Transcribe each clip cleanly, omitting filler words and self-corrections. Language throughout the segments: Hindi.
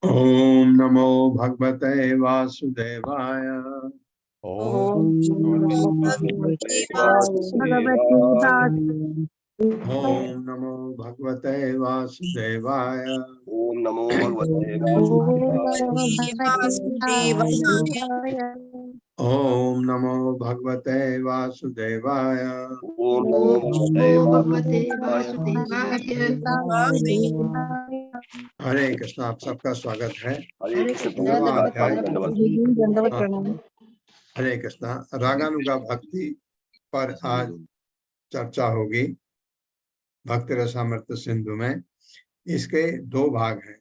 ओम नमो भगवते वासुदेवाय। ओम नमो भगवते वासुदेवाय। ओम नमो भगवते वासुदेवाय। ओम नमो भगवते वासुदेवाय। ओम नमो भगवते वासुदेवाय। ओम नमो भगवते वासुदेवाय। हरे कृष्ण। आप सबका स्वागत है। हरे कृष्ण। हरे कृष्ण। रागानुगा भक्ति पर आज चर्चा होगी भक्ति रसामृत सिंधु में। इसके दो भाग हैं।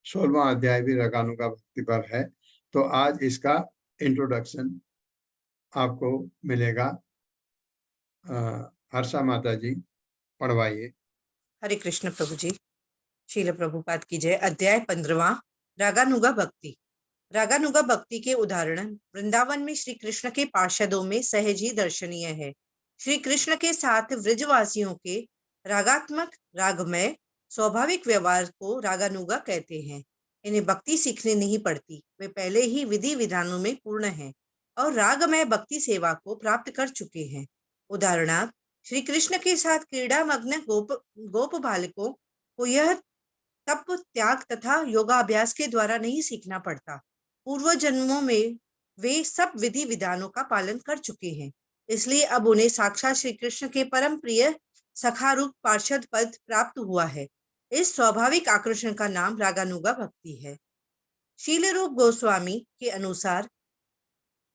16वां अध्याय भी रागानुगा भक्ति पर है। तो आज इसका इंट्रोडक्शन आपको मिलेगा। हर्षा माता जी पढ़वाइए। हरे कृष्ण प्रभु जी। शील प्रभुपाद की जय। अध्याय 15वां रागानुगा भक्ति। रागानुगा भक्ति के उदाहरण वृंदावन में श्री कृष्ण के पार्षदों में सहज ही दर्शनीय है। श्री कृष्ण के साथ व्रजवासियों के रागात्मक रागमय स्वाभाविक व्यवहार को रागानुगा कहते हैं। इन्हें भक्ति सीखने नहीं पड़ती, वे पहले ही विधि विधानों में पूर्ण हैं और रागमय भक्ति सेवा को प्राप्त कर चुके हैं। उदाहरणार्थ श्री कृष्ण के साथ क्रीड़ामग्न गोप बालकों को यह तप त्याग तथा योगाभ्यास के द्वारा नहीं सीखना पड़ता। पूर्व जन्मों में वे सब विधि विधानों का पालन कर चुके हैं, इसलिए अब उन्हें साक्षात श्री कृष्ण के परम प्रिय सखारूप पार्षद पद प्राप्त हुआ है। इस स्वाभाविक आकर्षण का नाम रागानुगा भक्ति है। शील रूप गोस्वामी के अनुसार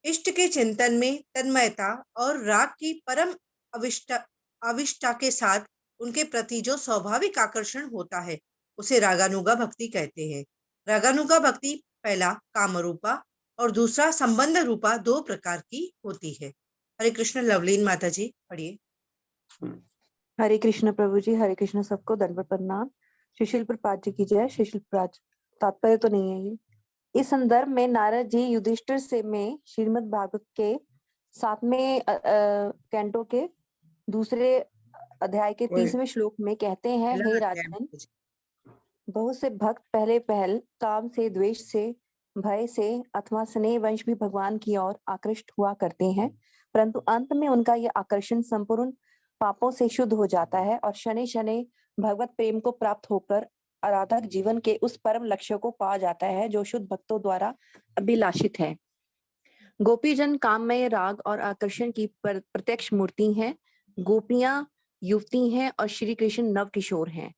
इष्ट के चिंतन में तन्मयता और राग की परम अविष्टा के साथ उनके प्रति जो स्वाभाविक आकर्षण होता है उसे रागानुगा भक्ति कहते हैं। रागानुगा भक्ति पहला कामरूपा और दूसरा संबंध रूपा दो प्रकार की होती है। हरे कृष्ण। लवलीन माता जी पढ़िए। हरे कृष्ण प्रभु जी, हरे कृष्ण, सबको दंडवत प्रणाम। सुशील प्रपात जी की जय। सुशील प्रपात तात्पर्य तो नहीं है ये। इस संदर्भ में नारद जी युधिष्ठिर से में श्रीमद् भागवत के 7वें कैंटो के दूसरे अध्याय के कोई 30वें श्लोक में कहते हैं, हे राजन, प्रभु जी। बहुत से भक्त पहले काम से, द्वेष से, भय से अथवा स्नेह वंश भी भगवान की ओर आकृष्ट हुआ करते हैं, परंतु अंत में उनका यह आकर्षण संपूर्ण पापों से शुद्ध हो जाता है और शनि शनि भगवत प्रेम को प्राप्त होकर आराधक जीवन के उस परम लक्ष्य को पा जाता है जो शुद्ध भक्तों द्वारा अभिलाषित है। गोपीजन काममय राग और आकर्षण की प्रत्यक्ष मूर्ति हैं। गोपियां युवती हैं और श्री कृष्ण नव किशोर हैं।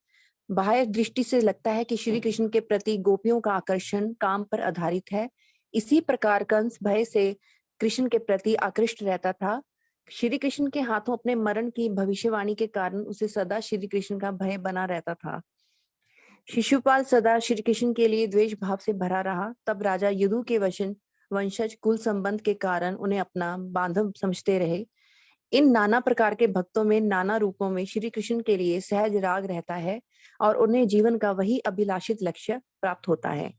बाह्य दृष्टि से लगता है कि श्री कृष्ण के प्रति गोपियों का आकर्षण काम पर आधारित है। इसी प्रकार कंस भय से कृष्ण के प्रति आकृष्ट रहता था। श्री कृष्ण के हाथों अपने मरण की भविष्यवाणी के कारण उसे सदा श्री कृष्ण का भय बना रहता था। शिशुपाल सदा श्री कृष्ण के लिए द्वेष भाव से भरा रहा। तब राजा यदु के वंशज कुल संबंध के कारण उन्हें अपना बांधव समझते रहे। इन नाना प्रकार के भक्तों में नाना रूपों में श्री कृष्ण के लिए सहज राग रहता है और उन्हें जीवन का वही अभिलाषित लक्ष्य प्राप्त होता है।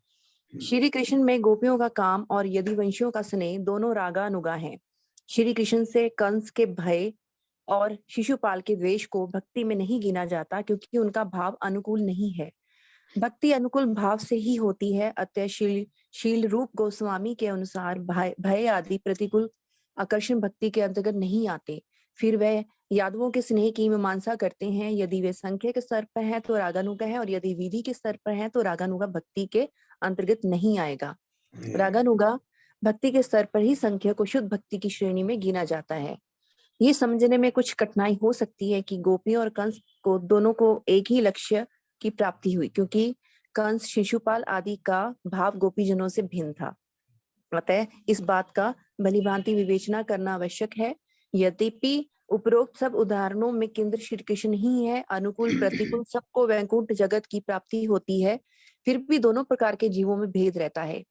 श्री कृष्ण में गोपियों का काम और यदुवंशियों का स्नेह दोनों रागानुगा हैं। श्री कृष्ण से कंस के भय और शिशुपाल के द्वेष को भक्ति में नहीं गिना जाता, क्योंकि उनका भाव अनुकूल नहीं है। भक्ति अनुकूल भाव से ही होती है। अतः शील रूप गोस्वामी के अनुसार भय आदि प्रतिकूल आकर्षण भक्ति के अंतर्गत नहीं आते। फिर वह यादवों के स्नेह की मीमांसा करते हैं। यदि वे संख्या के स्तर पर हैं तो रागानुगा है, और यदि विधि के स्तर पर हैं तो रागानुगा भक्ति के अंतर्गत नहीं आएगा। रागानुगा भक्ति के स्तर पर ही संख्या को शुद्ध भक्ति की श्रेणी में गिना जाता है। ये समझने में कुछ कठिनाई हो सकती है कि गोपियों और कंस को दोनों को एक ही लक्ष्य की प्राप्ति हुई, क्योंकि कंस शिशुपाल आदि का भाव गोपीजनों से भिन्न था। अतः इस बात का भलीभांति विवेचना करना आवश्यक है। यद्यपि उपरोक्त सब उदाहरणों में केंद्र श्री कृष्ण ही है, अनुकूल प्रतिकूल सबको वैकुंठ जगत की प्राप्ति होती है, फिर भी दोनों प्रकार के जीवों में भेद रहता है।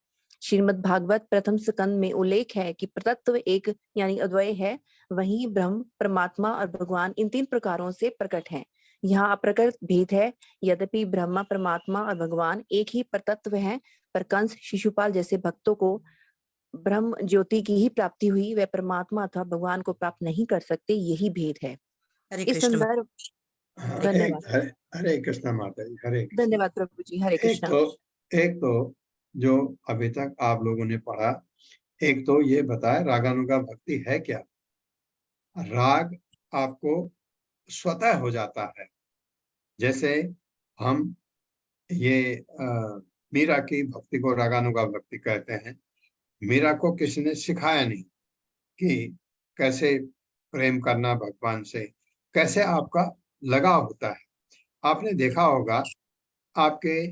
श्रीमद् भागवत प्रथम स्कंद में उल्लेख है कि प्रतत्व एक यानी अद्वय है, वहीं ब्रह्म, परमात्मा और भगवान इन 3 प्रकारों से प्रकट हैं। यहाँ अप्रकट भेद है। यद्यपि ब्रह्मा, परमात्मा और भगवान एक ही परतत्व हैं, पर कंस, शिशुपाल जैसे भक्तों को ब्रह्म ज्योति की ही प्राप्ति हुई, वह परमात्मा अथवा भगवान को प्राप्त नहीं कर सकते। यही भेद है। हरे इस कृष्ण। संदर्भ हरे धन्यवाद। हरे कृष्ण माता जी, हरे कृष्ण। धन्यवाद प्रभु जी, हरे कृष्ण। एक तो जो अभी तक आप लोगों ने पढ़ा, एक तो ये बताया रागानुगा भक्ति है क्या। राग आपको स्वतः हो जाता है। जैसे हम ये मीरा की भक्ति को रागानुगा भक्ति कहते हैं। मीरा को किसी ने सिखाया नहीं कि कैसे प्रेम करना भगवान से, कैसे आपका लगाव होता है। आपने देखा होगा, आपके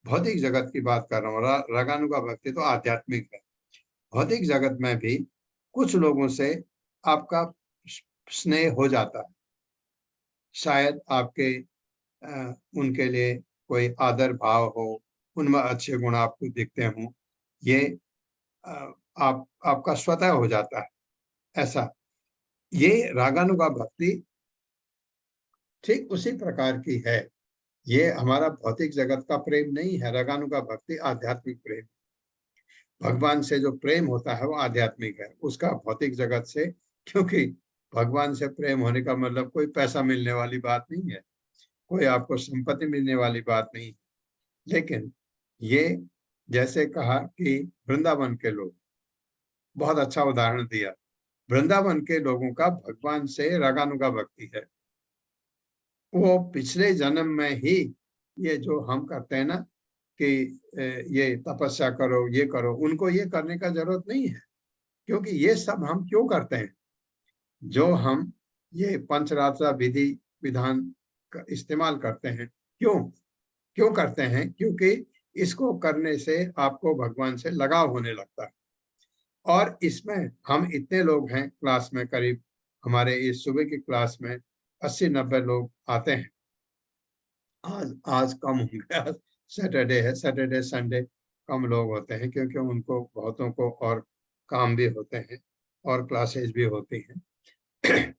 भौतिक जगत की बात कर रहा हूँ, रागानुगा भक्ति तो आध्यात्मिक है। भौतिक जगत में भी कुछ लोगों से आपका स्नेह हो जाता है। शायद आपके उनके लिए कोई आदर भाव हो, उनमें अच्छे गुण आपको दिखते हों, ये आपका स्वतः हो जाता है। ऐसा ये रागानुगा भक्ति ठीक उसी प्रकार की है। ये हमारा भौतिक जगत का प्रेम नहीं है। रागानुगा भक्ति आध्यात्मिक प्रेम, भगवान से जो प्रेम होता है वो आध्यात्मिक है, उसका भौतिक जगत से, क्योंकि भगवान से प्रेम होने का मतलब कोई पैसा मिलने वाली बात नहीं है, कोई आपको संपत्ति मिलने वाली बात नहीं है। लेकिन ये जैसे कहा कि वृंदावन के लोग, बहुत अच्छा उदाहरण दिया। वृंदावन के लोगों का भगवान से रागानुगा भक्ति है। वो पिछले जन्म में ही ये जो हम करते हैं ना कि ये तपस्या करो, ये करो, उनको ये करने का जरूरत नहीं है। क्योंकि ये सब हम क्यों करते हैं? जो हम ये पंचरात्र विधि विधान का इस्तेमाल करते हैं, क्यों करते हैं? क्योंकि इसको करने से आपको भगवान से लगाव होने लगता है। और इसमें हम इतने लोग हैं क्लास में, करीब हमारे इस सुबह की क्लास में 80-90 लोग आते हैं। आज कम होंगे, आज सैटरडे है, सैटरडे संडे कम लोग होते हैं, क्योंकि उनको बहुतों को और काम भी होते हैं और क्लासेज भी होती हैं।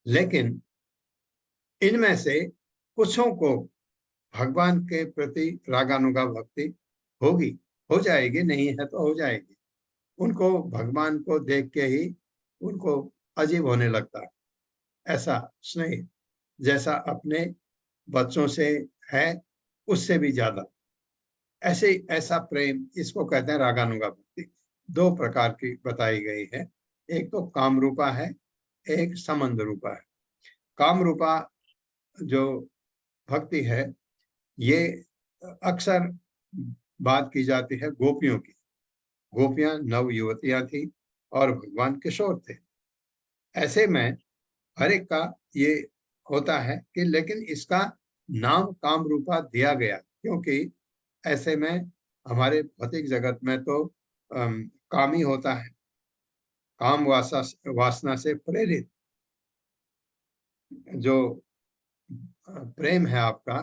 लेकिन इनमें से कुछों को भगवान के प्रति रागानुगा भक्ति होगी, हो जाएगी, नहीं है तो हो जाएगी। उनको भगवान को देख के ही उनको अजीब होने लगता है, ऐसा स्नेह जैसा अपने बच्चों से है उससे भी ज्यादा, ऐसा प्रेम, इसको कहते हैं रागानुगा भक्ति। दो प्रकार की बताई गई है, एक तो काम रूपा है, एक संबंध रूपा है। काम रूपा जो भक्ति है ये अक्सर बात की जाती है गोपियों की। गोपियां नव युवतियां थी और भगवान किशोर थे। ऐसे में हर एक का ये होता है कि लेकिन इसका नाम काम रूपा दिया गया क्योंकि ऐसे में हमारे भौतिक जगत में तो काम ही होता है, काम वासना से प्रेरित जो प्रेम है आपका,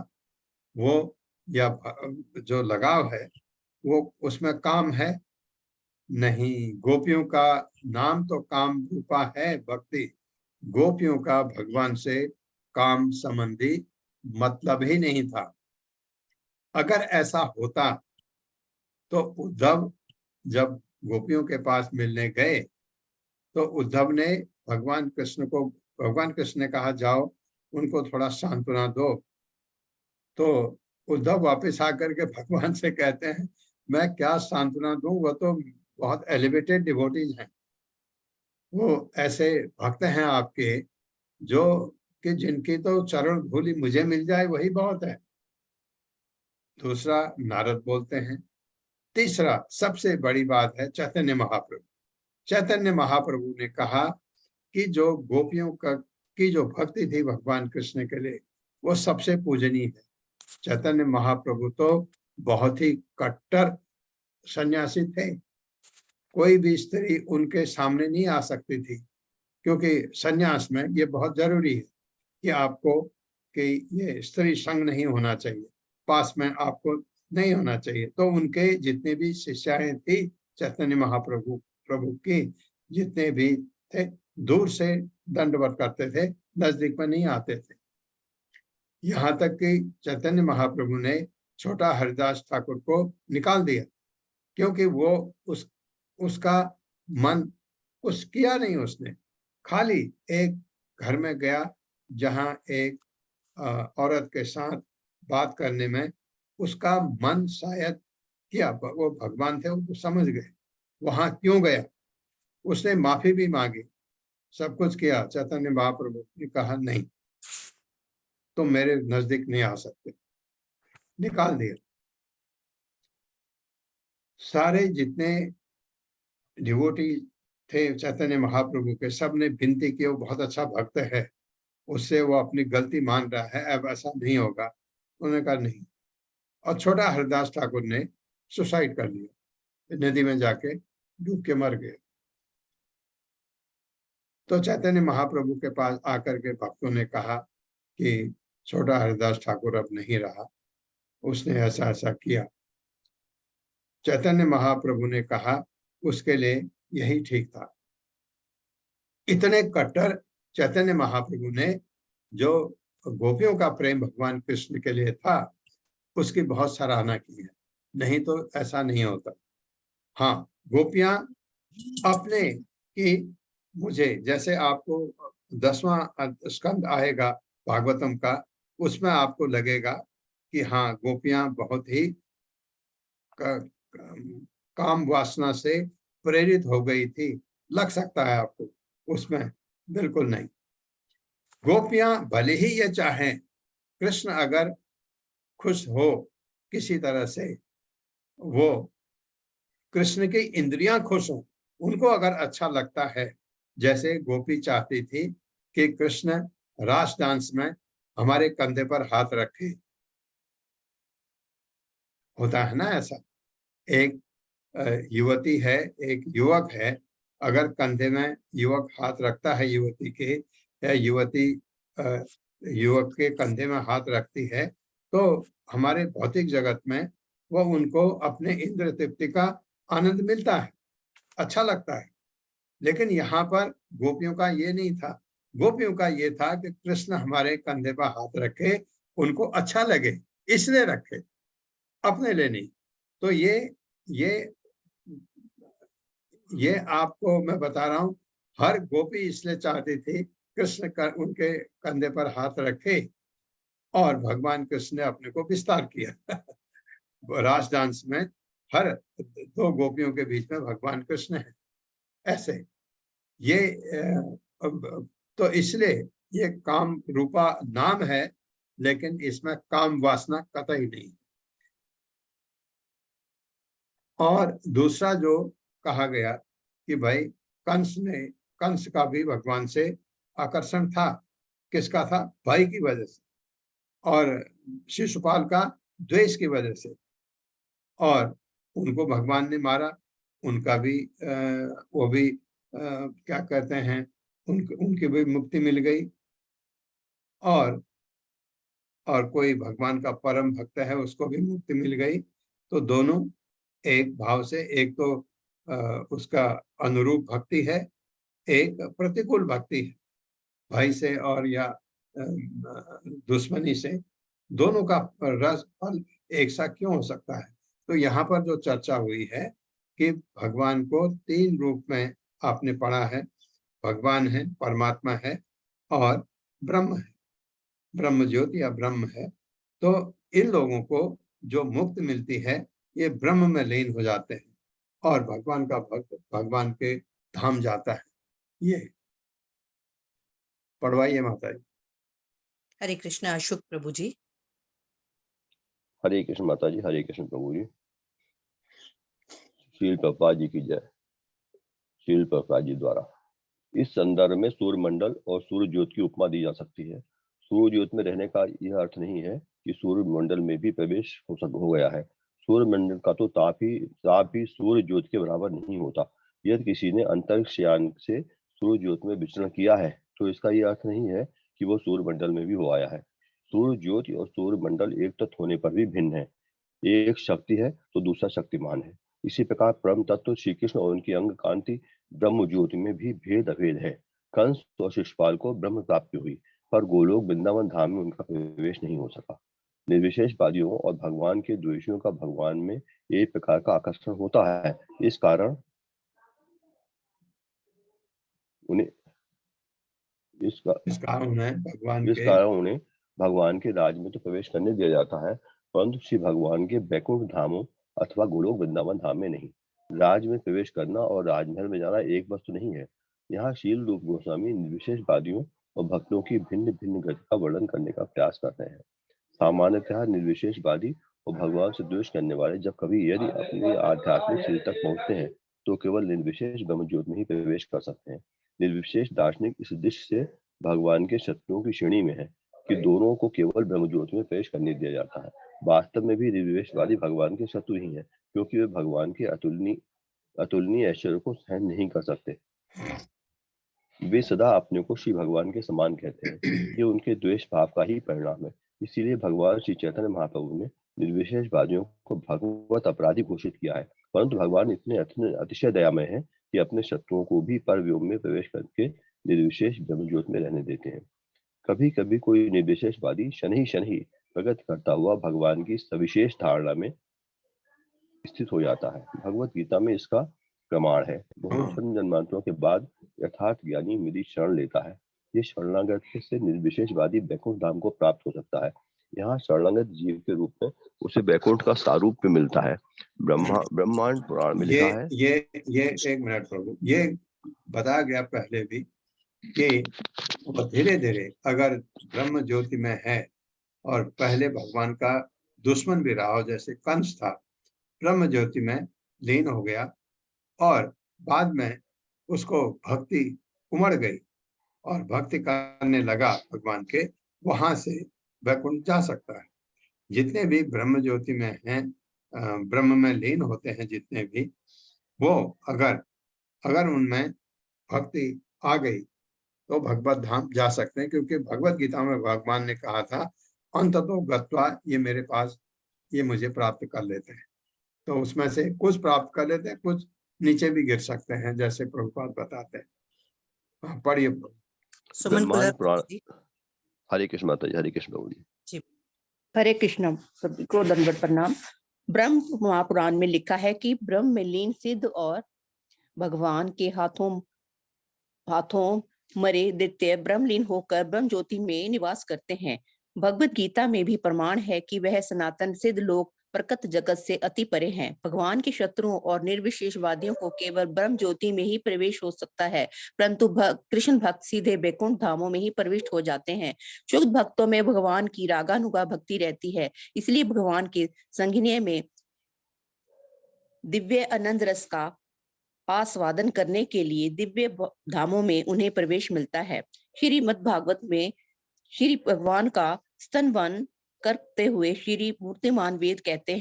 वो या जो लगाव है वो उसमें काम है नहीं। गोपियों का नाम तो काम रूपा है भक्ति, गोपियों का भगवान से काम संबंधी मतलब ही नहीं था। अगर ऐसा होता तो उद्धव जब गोपियों के पास मिलने गए तो उद्धव ने भगवान कृष्ण ने कहा जाओ उनको थोड़ा सांत्वना दो। तो उद्धव वापस आकर के भगवान से कहते हैं मैं क्या सांत्वना दूं, वो तो बहुत एलिवेटेड डिवोटीज हैं, वो ऐसे भक्त हैं आपके जो कि जिनकी तो चरण धूलि मुझे मिल जाए वही बहुत है। दूसरा नारद बोलते हैं। तीसरा सबसे बड़ी बात है चैतन्य महाप्रभु। चैतन्य महाप्रभु ने कहा कि जो गोपियों की जो भक्ति थी भगवान कृष्ण के लिए वो सबसे पूजनीय है। चैतन्य महाप्रभु तो बहुत ही कट्टर सन्यासी थे, कोई भी स्त्री उनके सामने नहीं आ सकती थी क्योंकि सन्यास में ये बहुत जरूरी है कि आपको कि ये स्त्री संग नहीं होना चाहिए, पास में आपको नहीं होना चाहिए। तो उनके जितने भी शिष्याएं थी चैतन्य महाप्रभु की जितने भी थे दूर से दंडवत करते थे, नजदीक में नहीं आते थे। यहाँ तक कि चैतन्य महाप्रभु ने छोटा हरिदास ठाकुर को निकाल दिया क्योंकि वो उसका मन कुछ किया नहीं, उसने खाली एक घर में गया जहां एक औरत के साथ बात करने में उसका मन शायद किया, वो भगवान थे वो समझ गए वहां क्यों गया। उसने माफी भी मांगी, सब कुछ किया। चैतन्य महाप्रभु ने कहा नहीं तुम मेरे नजदीक नहीं आ सकते, निकाल दिया। सारे जितने डिवोटी थे चैतन्य महाप्रभु के सब ने विनती की, वो बहुत अच्छा भक्त है, उससे वो अपनी गलती मान रहा है, अब ऐसा नहीं होगा। उन्होंने कहा नहीं, और छोटा हरिदास ठाकुर ने सुसाइड कर लिया, नदी में जाके डूब के मर गए। तो चैतन्य महाप्रभु के पास आकर के भक्तों ने कहा कि छोटा हरिदास ठाकुर अब नहीं रहा, उसने ऐसा ऐसा किया। चैतन्य महाप्रभु ने कहा उसके लिए यही ठीक था। इतने कट्टर चैतन्य महाप्रभु ने जो गोपियों का प्रेम भगवान कृष्ण के लिए था उसकी बहुत सराहना की है, नहीं तो ऐसा नहीं होता। हाँ, गोपियां अपने की मुझे जैसे आपको 10वां स्कंद आएगा भागवतम का, उसमें आपको लगेगा कि हाँ गोपियां बहुत ही काम वासना से प्रेरित हो गई थी, लग सकता है आपको, उसमें बिल्कुल नहीं। गोपियां भले ही ये चाहें कृष्ण अगर खुश हो किसी तरह से, वो कृष्ण की इंद्रियां खुश हो, उनको अगर अच्छा लगता है, जैसे गोपी चाहती थी कि कृष्ण रास डांस में हमारे कंधे पर हाथ रखे, होता है ना ऐसा, एक युवती है एक युवक है, अगर कंधे में युवक हाथ रखता है युवती के, या युवती युवक के कंधे में हाथ रखती है, तो हमारे भौतिक जगत में वो उनको अपने इंद्र तृप्ति का आनंद मिलता है, अच्छा लगता है। लेकिन यहाँ पर गोपियों का ये नहीं था, गोपियों का ये था कि कृष्ण हमारे कंधे पर हाथ रखे, उनको अच्छा लगे इसलिए रखे, अपने लिए नहीं। तो ये आपको मैं बता रहा हूँ, हर गोपी इसलिए चाहती थी कृष्ण का उनके कंधे पर हाथ रखे, और भगवान कृष्ण ने अपने को विस्तार किया। रास डांस में हर दो गोपियों के बीच में भगवान कृष्ण है, ऐसे ये तो इसलिए ये काम रूपा नाम है, लेकिन इसमें काम वासना कतई नहीं। और दूसरा जो कहा गया कि भाई कंस का भी भगवान से आकर्षण था, किसका था? भाई की वजह से, और शिशुपाल का द्वेष की वजह से, और उनको भगवान ने मारा, उनका भी वो भी क्या कहते हैं, उनकी भी मुक्ति मिल गई, और कोई भगवान का परम भक्त है उसको भी मुक्ति मिल गई। तो दोनों एक भाव से, एक तो उसका अनुरूप भक्ति है, एक प्रतिकूल भक्ति है, भाई से और या दुश्मनी से, दोनों का रस फल एक सा क्यों हो सकता है? तो यहाँ पर जो चर्चा हुई है कि भगवान को तीन रूप में आपने पढ़ा है, भगवान है, परमात्मा है और ब्रह्म है, ब्रह्म ज्योति या ब्रह्म है। तो इन लोगों को जो मुक्ति मिलती है, ये ब्रह्म में लीन हो जाते हैं, और भगवान का भक्त भगवान के धाम जाता है। ये पढ़वाइए माता जी। हरे कृष्ण अशोक प्रभु जी। हरे कृष्ण माता जी, हरे कृष्ण प्रभु जी। शील प्रभुपाद जी की जय। शील प्रभुपाद जी द्वारा इस संदर्भ में सूर्य मंडल और सूर्य ज्योत की उपमा दी जा सकती है। सूर्य ज्योत में रहने का यह अर्थ नहीं है कि सूर्य मंडल में भी प्रवेश हो गया है। सूर्य मंडल का तो ताप ही सूर्य ज्योत के बराबर नहीं होता। यदि किसी ने अंतरिक्ष यान से सूर्य ज्योत में विचरण किया है तो इसका यह अर्थ नहीं है कि वो सूर्य मंडल में भी हो आया है। सूर्य ज्योति और सूर्य मंडल एक तत्व होने पर भी भिन्न है। एक शक्ति है तो दूसरा शक्तिमान है। इसी प्रकार परम तत्व श्री कृष्ण और उनकी अंग कांति ब्रह्म ज्योति में भी भेद अभेद है। कंस और शिशुपाल को ब्रह्म प्राप्ति हुई, पर गोलोक वृंदावन धाम में उनका प्रवेश नहीं हो सका। निर्विशेषवादियों और भगवान के द्वेषियों का भगवान में एक प्रकार का आकर्षण होता है। इस कारण उन्हें भगवान के राज में तो प्रवेश करने दिया जाता है, परंतु श्री भगवान के वैकुंठ धामों अथवा गोलोक वृंदावन धाम में नहीं। राज में प्रवेश करना और राजमहल में जाना एक वस्तु नहीं है। यहाँ शील रूप गोस्वामी निर्विशेषवादियों और भक्तों की भिन्न भिन्न गति का वर्णन करने का प्रयास कर रहे हैं। सामान्यतः निर्विशेषवादी और भगवान से द्वेष करने वाले जब कभी यदि अपने आध्यात्मिक सिर तक पहुंचते हैं तो केवल निर्विशेष ब्रह्म ज्योत में ही प्रवेश कर सकते हैं। निर्विशेष दार्शनिक इस दृष्टि से भगवान के शत्रुओं की श्रेणी में है कि दोनों को केवल ब्रह्म ज्योत में प्रवेश करने दिया जाता है। वास्तव में भी निर्विशेषवादी भगवान के शत्रु ही हैं, क्योंकि वे भगवान के अतुलनीय ऐश्वर्य को सहन नहीं कर सकते। वे सदा अपने को श्री भगवान के समान कहते हैं। ये उनके द्वेष भाव का ही परिणाम है। इसीलिए भगवान श्री चैतन्य महाप्रभु ने निर्विशेषवादियों को भगवत अपराधी घोषित किया है, परंतु भगवान इतने अतिशय दयामय है कि अपने शत्रुओं को भी परव्योम में प्रवेश करके निर्विशेष ब्रह्म ज्योत में रहने देते हैं। कभी कभी कोई निर्विशेषवादी शन ही प्रगट करता हुआ भगवान की सविशेष धारणा में स्थित हो जाता है। भगवत गीता में इसका प्रमाण है। बहुत जन्मांतरों के बाद यथार्थ ज्ञानी मेरी शरण लेता है। ये शरणागत से निर्विशेषवादी वैकुंठ धाम को प्राप्त हो सकता है। यहाँ शरणागत जीव के रूप में उसे वैकुंठ का सारूप में मिलता है। ब्रह्मांड पुराण में लिखा है। ये एक मिनट प्रभु, ये बताया गया पहले भी कि धीरे धीरे अगर ब्रह्म ज्योति में है और पहले भगवान का दुश्मन भी रहा हो, जैसे कंस था, ब्रह्म ज्योति में लीन हो गया और बाद में उसको भक्ति उमड़ गई और भक्ति करने लगा भगवान के, वहां से वैकुंठ जा सकता है। जितने भी ब्रह्म ज्योति में हैं, ब्रह्म में लीन होते हैं जितने भी, वो अगर उनमें भक्ति आ गई तो भगवत धाम जा सकते हैं, क्योंकि भगवत गीता में भगवान ने कहा था अंततो गत्वा, ये मेरे पास, ये मुझे प्राप्त कर लेते हैं। तो उसमें से कुछ प्राप्त कर लेते हैं, कुछ नीचे भी गिर सकते हैं, जैसे प्रभुपाद बताते हैं। पढ़िए। सुमन ब्रह्मांड कुलर पुराण। जी। हरे कृष्ण माता जी, हरे कृष्ण प्रभु जी। हरे कृष्ण, सभी को दंडवत प्रणाम। ब्रह्म महापुराण में लिखा है कि ब्रह्म में लीन सिद्ध और भगवान के हाथों मरे द्वितीय ब्रह्मलीन होकर ब्रह्म ज्योति में निवास करते हैं। भगवत गीता में भी प्रमाण है कि वह सनातन सिद्ध लोग प्रकृत जगत से अति परे हैं। भगवान के शत्रुओं और निर्विशेषवादियों को केवल ब्रह्म ज्योति में ही प्रवेश हो सकता है, परंतु कृष्ण भक्त सीधे बैकुंठ धामों में ही प्रविष्ट हो जाते हैं। शुद्ध भक्तों में भगवान की रागानुगा भक्ति रहती है, इसलिए भगवान के संगिनीय में दिव्य आनंद रस का आस्वादन करने के लिए दिव्य धामों में उन्हें प्रवेश मिलता है। श्रीमद् भागवत में श्री भगवान का स्तनवन करते हुए श्री मूर्तिमान वेद कहते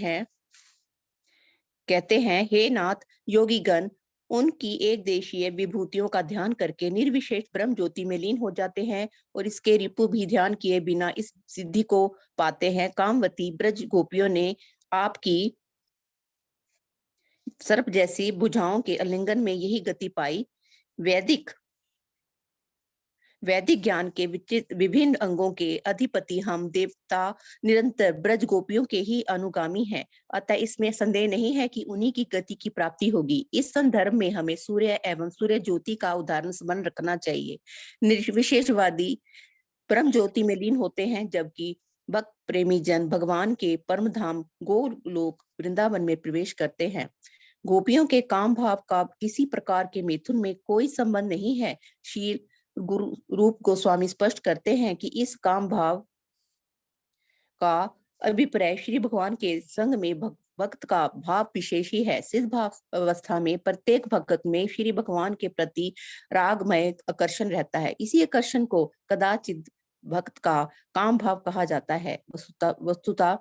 हैं, हे नाथ, योगीगण उनकी एक देशीय विभूतियों का ध्यान करके निर्विशेष ब्रह्म ज्योति में लीन हो जाते हैं और इसके रिपु भी ध्यान किए बिना इस सिद्धि को पाते हैं। कामवती ब्रज गोपियों ने आपकी सर्प जैसी भुजाओं के आलिंगन में यही गति पाई। वैदिक ज्ञान के विभिन्न अंगों के अधिपति हम देवता निरंतर ब्रज गोपियों के ही अनुगामी हैं, अतः इसमें संदेह नहीं है कि उन्हीं की गति की प्राप्ति होगी। इस संदर्भ में हमें सूर्य एवं सूर्य ज्योति का उदाहरण स्मरण रखना चाहिए। निर्विशेषवादी परम ज्योति में लीन होते हैं, जबकि भक्त प्रेमी जन भगवान के परम धाम गोलोक वृंदावन में प्रवेश करते हैं। गोपियों के काम भाव का किसी प्रकार के मिथुन में कोई संबंध नहीं है। श्री गुरु रूप गोस्वामी स्पष्ट करते हैं कि इस काम भाव का अभिप्राय श्री भगवान के संग में भक्त का भाव विशेष ही है। सिद्ध भाव अवस्था में प्रत्येक भक्त में श्री भगवान के प्रति रागमय आकर्षण रहता है। इसी आकर्षण को कदाचित भक्त का काम भाव कहा जाता है। वस्तुतः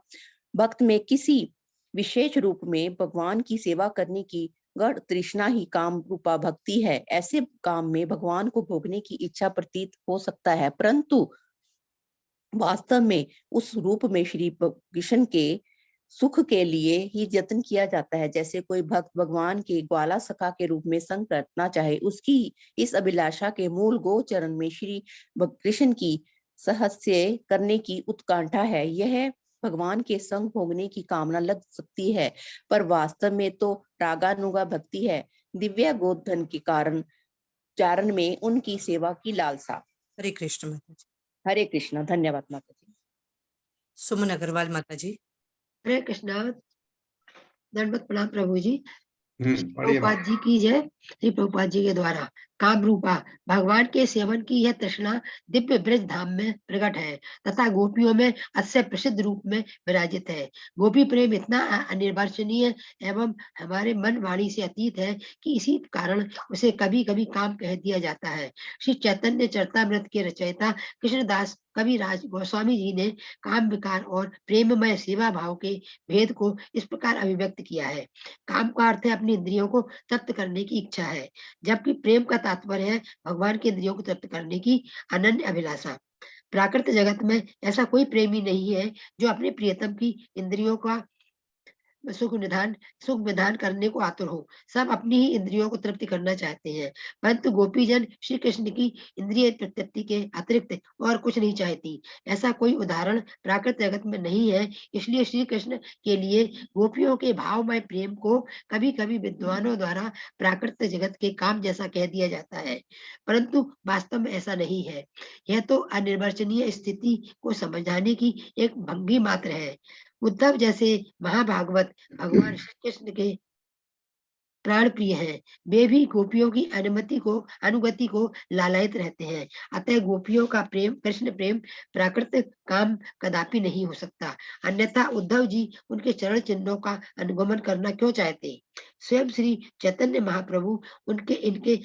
भक्त में किसी विशेष रूप में भगवान की सेवा करने की गढ़ तृष्णा ही काम रूपा भक्ति है। ऐसे काम में भगवान को भोगने की इच्छा प्रतीत हो सकता है, परंतु वास्तव में उस रूप में श्री कृष्ण के सुख के लिए ही यत्न किया जाता है। जैसे कोई भक्त भगवान के ग्वाला सखा के रूप में संग करना चाहे, उसकी इस अभिलाषा के मूल गोचरण में श्री कृष्ण की सहस्य करने की उत्कंठा है। यह भगवान के संग भोगने की कामना लग सकती है, पर वास्तव में तो रागानुगा भक्ति है। दिव्य गोधन के कारण चारण में उनकी सेवा की लालसा। हरे कृष्ण माता जी। हरे कृष्ण, धन्यवाद माता जी। सुमन अग्रवाल माता जी। हरे कृष्णा, दंडवत प्रणाम प्रभु जी। पढ़िए प्रभुपाद जी की जय। श्री प्रभुपाद जी के द्वारा काम रूपा भगवान के सेवन की यह तृष्णा दिव्य ब्रज धाम में प्रकट है तथा गोपियों में अस्य प्रसिद्ध रूप में विराजित है। गोपी प्रेम इतना अनिर्वचनीय एवं हमारे मन वाणी से अतीत है कि इसी कारण उसे कभी कभी काम कह दिया जाता है। श्री चैतन्य चरितामृत के रचयिता कृष्णदास कविराज गोस्वामी जी ने काम विकार और प्रेममय सेवा भाव के भेद को इस प्रकार अभिव्यक्त किया है। काम का अर्थ है अपनी इंद्रियों को तृप्त करने की इच्छा है, जबकि प्रेम का तात्पर्य है भगवान के इंद्रियों को तृप्त करने की अनन्य अभिलाषा। प्राकृत जगत में ऐसा कोई प्रेमी नहीं है जो अपने प्रियतम की इंद्रियों का सुख विधान करने को आतुर हो। सब अपनी ही इंद्रियों को तृप्ति करना चाहते हैं, परंतु गोपीजन श्री कृष्ण की इंद्रिय तृप्ति के अतिरिक्त और कुछ नहीं चाहती। ऐसा कोई उदाहरण प्राकृत जगत में नहीं है। इसलिए श्री कृष्ण के लिए गोपियों के भावमय प्रेम को कभी कभी विद्वानों द्वारा प्राकृत जगत के काम जैसा कह दिया जाता है, परंतु वास्तव में ऐसा नहीं है। यह तो अनिर्वचनीय स्थिति को समझाने की एक भंगी मात्र है। उद्धव जैसे महाभागवत भगवान श्री कृष्ण के प्राण प्रिय हैं, वे भी गोपियों की अनुगति को लालायित रहते हैं। अतः गोपियों का प्रेम कृष्ण प्रेम प्राकृतिक काम कदापि नहीं हो सकता, अन्यथा उद्धव जी उनके चरण चिन्हों का अनुगमन करना क्यों चाहते। स्वयं श्री चैतन्य महाप्रभु उनके इनके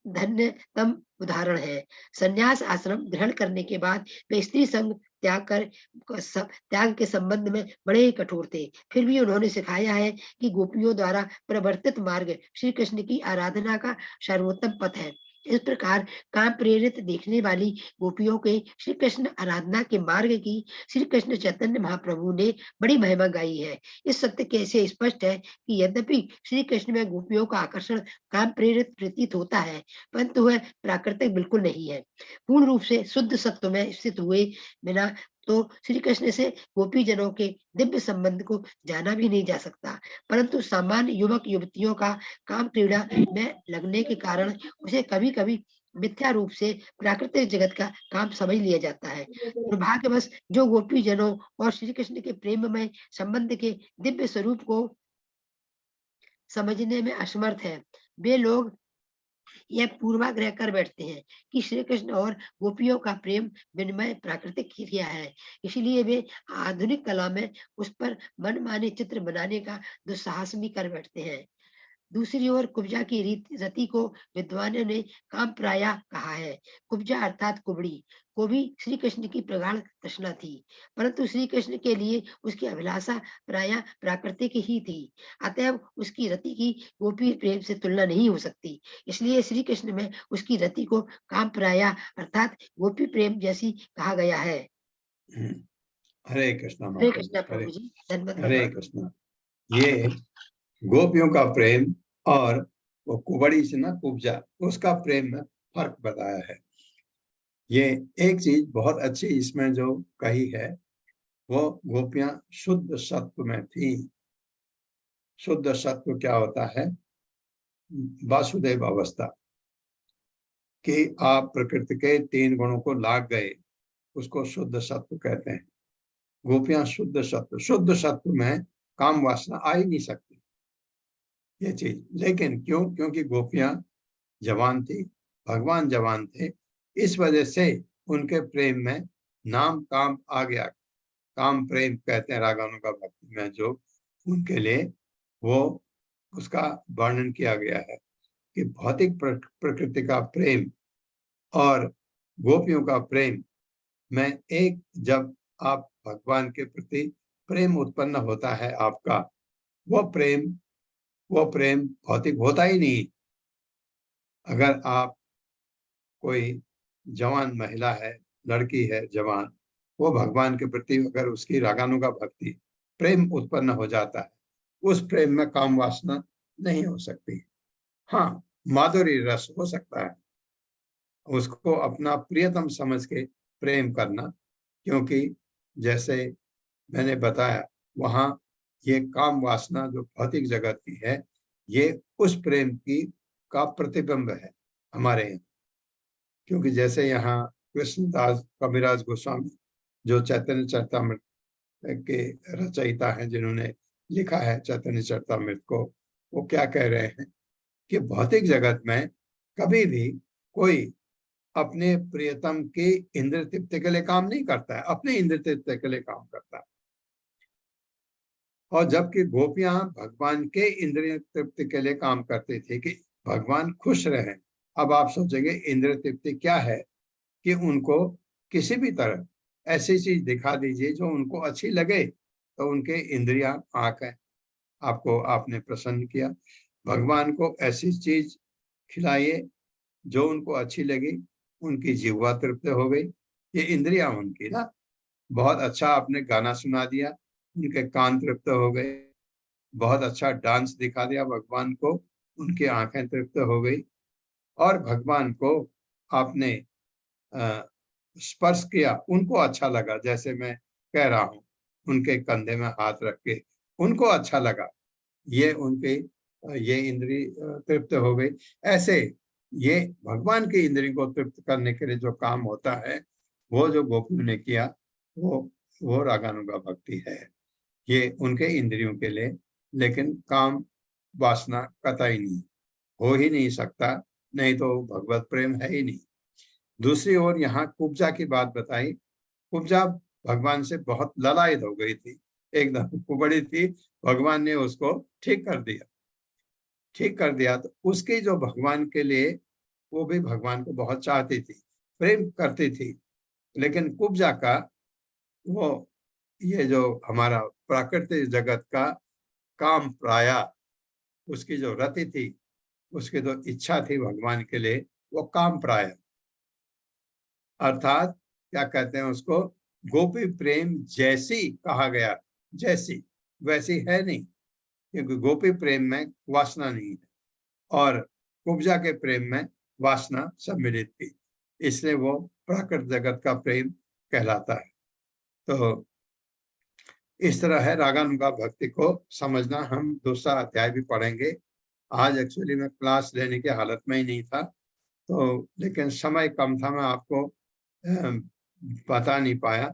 धन्यतम उदाहरण है। संन्यास आश्रम ग्रहण करने के बाद वे स्त्री संग त्याग के संबंध में बड़े ही कठोर थे, फिर भी उन्होंने सिखाया है कि गोपियों द्वारा प्रवर्तित मार्ग श्री कृष्ण की आराधना का सर्वोत्तम पथ है। इस प्रकार काम प्रेरित देखने वाली गोपियों के श्री कृष्ण आराधना के मार्ग की श्री कृष्ण चैतन्य महाप्रभु ने बड़ी महिमा गाई है। इस सत्य के से स्पष्ट है कि यद्यपि श्री कृष्ण में गोपियों का आकर्षण काम प्रेरित प्रतीत होता है, परंतु वह प्राकृतिक बिल्कुल नहीं है। पूर्ण रूप से शुद्ध सत्व में स्थित हुए बिना तो श्री कृष्ण से गोपी जनों के दिव्य संबंध को जाना भी नहीं जा सकता, परंतु सामान्य युवक युवतियों का काम क्रीड़ा में लगने के कारण उसे कभी कभी मिथ्या रूप से प्राकृतिक जगत का काम समझ लिया जाता है। दुर्भाग्यवश जो गोपी जनों और श्री कृष्ण के प्रेम में संबंध के दिव्य स्वरूप को समझने में असमर्थ है, वे लोग यह पूर्वाग्रह कर बैठते हैं कि श्री कृष्ण और गोपियों का प्रेम विनिमय प्राकृतिक क्रिया है, इसलिए वे आधुनिक कला में उस पर मनमाने चित्र बनाने का दुस्साहस भी कर बैठते हैं। दूसरी ओर कुब्जा की रति को विद्वानों ने काम प्राया कहा है। कुब्जा अर्थात कुबड़ी को भी श्री कृष्ण की प्रगाढ़ तृष्णा थी, परंतु श्री कृष्ण के लिए उसकी अभिलाषा प्राय प्राकृतिक ही थी। अतएव उसकी रति की गोपी प्रेम से तुलना नहीं हो सकती। इसलिए श्री कृष्ण में उसकी रति को काम प्राया अर्थात गोपी प्रेम जैसी कहा गया है। हरे कृष्णा हरे माता कृष्णा जी, प्रभु जी, धन्यवाद हरे भगवान। कृष्णा। ये गोपियों का प्रेम और वो कुबड़ी से ना कुब्जा उसका प्रेम में फर्क बताया है। ये एक चीज बहुत अच्छी इसमें जो कही है, वो गोपियां शुद्ध सत्व में थी। शुद्ध सत्व क्या होता है? वासुदेव अवस्था, कि आप प्रकृति के 3 गुणों को लाग गए, उसको शुद्ध सत्व कहते हैं। गोपियां शुद्ध सत्व में काम वासना आ ही नहीं सकती, ये चीज। लेकिन क्यों? क्योंकि गोपियां जवान थी, भगवान जवान थे, इस वजह से उनके प्रेम में नाम काम आ गया। काम प्रेम कहते हैं रागानुगा भक्ति में, जो उनके लिए वो उसका वर्णन किया गया है कि भौतिक प्रकृति का प्रेम और गोपियों का प्रेम में एक, जब आप भगवान के प्रति प्रेम उत्पन्न होता है आपका, वो प्रेम भौतिक होता ही नहीं। अगर आप कोई जवान महिला है, लड़की है जवान, वो भगवान के प्रति अगर उसकी रागानुगा भक्ति प्रेम उत्पन्न हो जाता है, उस प्रेम में काम वासना नहीं हो सकती। हाँ, माधुरी रस हो सकता है, उसको अपना प्रियतम समझ के प्रेम करना, क्योंकि जैसे मैंने बताया वहां ये काम वासना जो भौतिक जगत की है, ये उस प्रेम की का प्रतिबिंब है हमारे यहाँ। क्योंकि जैसे यहाँ कृष्णदास कविराज गोस्वामी जो चैतन्य चरितामृत के रचयिता हैं, जिन्होंने लिखा है चैतन्य चरितामृत को, वो क्या कह रहे हैं कि भौतिक जगत में कभी भी कोई अपने प्रियतम की इंद्र तृप्ति के लिए काम नहीं करता है, अपने इंद्र तृप्ति के लिए काम करता है। और जबकि गोपियां भगवान के इंद्रिय तृप्ति के लिए काम करती थी कि भगवान खुश रहें। अब आप सोचेंगे इंद्रिय तृप्ति क्या है? कि उनको किसी भी तरह ऐसी चीज दिखा दीजिए जो उनको अच्छी लगे, तो उनके इंद्रियां आंख है, आपको आपने प्रसन्न किया। भगवान को ऐसी चीज खिलाइए जो उनको अच्छी लगी, उनकी जिह्वा तृप्त हो गई। ये इंद्रियां उनकी ना, बहुत अच्छा आपने गाना सुना दिया, उनके कान तृप्त हो गए। बहुत अच्छा डांस दिखा दिया भगवान को, उनकी आंखें तृप्त हो गई। और भगवान को आपने स्पर्श किया, उनको अच्छा लगा, जैसे मैं कह रहा हूँ, उनके कंधे में हाथ रख के उनको अच्छा लगा, ये उनके ये इंद्री तृप्त हो गई। ऐसे ये भगवान की इंद्री को तृप्त करने के लिए जो काम होता है, वो जो गोपियों ने किया, वो रागानुगा भक्ति है। ये उनके इंद्रियों के लिए, लेकिन काम वासना कतई नहीं, हो ही नहीं सकता, नहीं तो भगवत प्रेम है ही नहीं। दूसरी ओर यहाँ कुब्जा की बात बताई। कुब्जा भगवान से बहुत ललायत हो गई थी, एकदम कुबड़ी थी, भगवान ने उसको ठीक कर दिया। तो उसकी जो भगवान के लिए, वो भी भगवान को बहुत चाहती थी, प्रेम करती थी। लेकिन कुब्जा का वो, ये जो हमारा प्राकृतिक जगत का काम प्राया, उसकी जो रति थी, उसकी जो इच्छा थी भगवान के लिए, वो काम प्राय, अर्थात क्या कहते हैं उसको, गोपी प्रेम जैसी कहा गया, जैसी वैसी है नहीं, क्योंकि गोपी प्रेम में वासना नहीं है और कुब्जा के प्रेम में वासना सम्मिलित थी, इसलिए वो प्राकृत जगत का प्रेम कहलाता है। तो इस तरह है रागानुगा भक्ति को समझना। हम दूसरा अध्याय भी पढ़ेंगे। आज एक्चुअली मैं क्लास लेने की हालत में ही नहीं था, तो लेकिन समय कम था, मैं आपको बता नहीं पाया,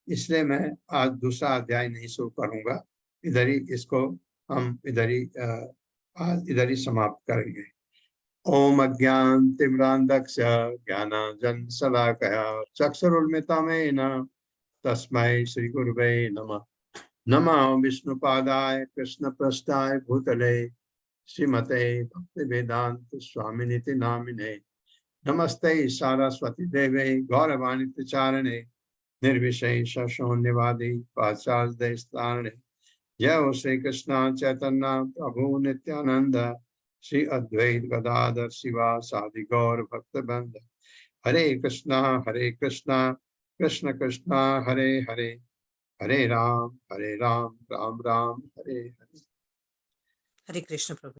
इसलिए मैं आज दूसरा अध्याय नहीं शुरू करूंगा। इधर ही इसको हम आज इधर ही समाप्त करेंगे। ओम अज्ञान तिम्रांधक्ष ज्ञानांजन शलाकया चक्षुरुन्मिलितं तस्मै श्री गुरुवे नमः। नमः विष्णुपादाय कृष्णप्रस्थाय भूतले श्रीमते भक्तिवेदांत स्वामिनिति नामिने। नमस्ते सारस्वती देवे गौरवाणी प्रचारणे निर्विशेष शून्यवादी पाश्चात्य जय हो श्री कृष्ण चैतन्य प्रभु नित्यानंद श्री अद्वैत गदाधर शिवा सादि गौर भक्त बंद। हरे कृष्णा कृष्ण कृष्णा हरे हरे, हरे राम राम राम हरे हरे। हरे कृष्ण प्रभु।